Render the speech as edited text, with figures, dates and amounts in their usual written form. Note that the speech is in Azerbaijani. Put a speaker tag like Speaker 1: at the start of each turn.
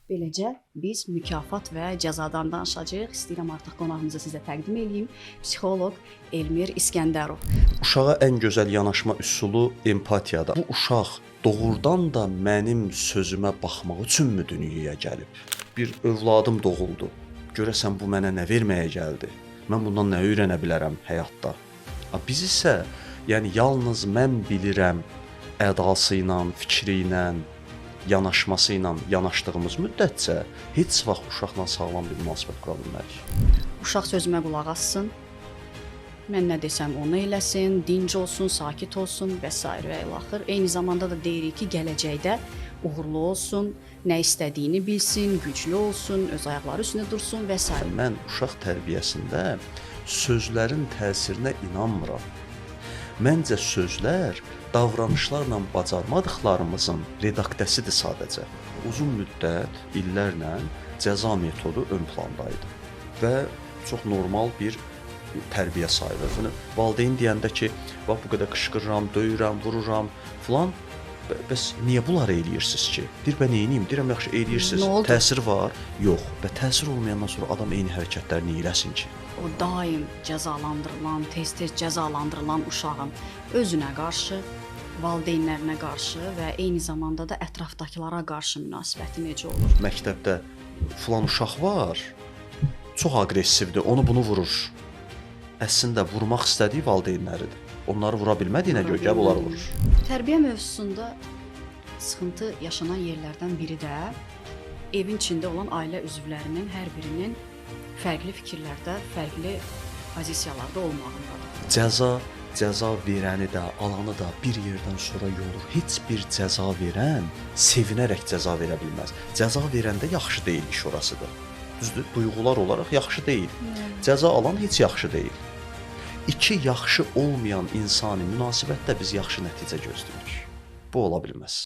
Speaker 1: Beləcə biz mükafat və cəzadan danışacağıq. İstəyirəm artıq qonağımızı sizə təqdim edeyim. Psixoloq Elmir İskəndərov.
Speaker 2: Uşağa ən gözəl yanaşma üsulu empatiyadır. Bu uşaq doğrudan da mənim sözümə baxmaq üçünmü dünyaya gəlib? Bir övladım doğuldu. Görəsən bu mənə nə verməyə gəldi? Mən bundan nə öyrənə bilərəm həyatda? Biz isə, yəni yalnız mən bilirəm ədası ilə, fikri ilə, yanaşması ilə yanaşdığımız müddətcə heç vaxt uşaqla sağlam bir münasibət qura bilmərik.
Speaker 1: Uşaq sözümə qulaq assın. Mən nə desəm onu eləsin, dinc olsun, sakit olsun və s. və ilaxır. Eyni zamanda da deyirik ki, gələcəkdə uğurlu olsun, nə istədiyini bilsin, güclü olsun, öz ayaqları üstündə dursun və s.
Speaker 2: Mən uşaq tərbiyəsində sözlərin təsirinə inanmıram. Məncə sözlər davranışlarla bacarmadıqlarımızın redaktəsidir sadəcə. Uzun müddət, illərlə cəza metodu ön plandaydı və çox normal bir tərbiyə sayılır. Valideyn deyəndə ki, bax bu qədər qışqırıram, döyürəm, vururam filan, bəs niyə bunları eləyirsiniz ki? Deyir, bə neyiniyim? Deyirəm, yaxşı eləyirsiniz. Təsir var? Yox. Və təsir olmayandan sonra adam eyni hərəkətlərini eləsin ki.
Speaker 1: O daim cəzalandırılan, tez-tez cəzalandırılan uşağın özünə qarşı, valideynlərinə qarşı və eyni zamanda da ətrafdakılara qarşı münasibəti necə olur?
Speaker 2: Məktəbdə filan uşaq var, çox aqressivdir, onu bunu vurur. Əslində vurmaq istədiyi valideynləridir. Onları vura bilmədiyinə görə gəlib onları vurur.
Speaker 1: Tərbiyə mövzusunda sıxıntı yaşanan yerlərdən biri də evin içində olan ailə üzvlərinin hər birinin fərqli fikirlərdə, fərqli pozisiyalarda olmağındadır.
Speaker 2: Cəza verəni də, alanı da bir yerdən sonra yolur. Heç bir cəza verən sevinərək cəza verə bilməz. Cəza verəndə yaxşı deyil iş orasıdır. Düzdür, duyğular olaraq yaxşı deyil. Cəza alan heç yaxşı deyil. İki yaxşı olmayan insani münasibətdə biz yaxşı nəticə gözləyirik. Bu ola bilməz.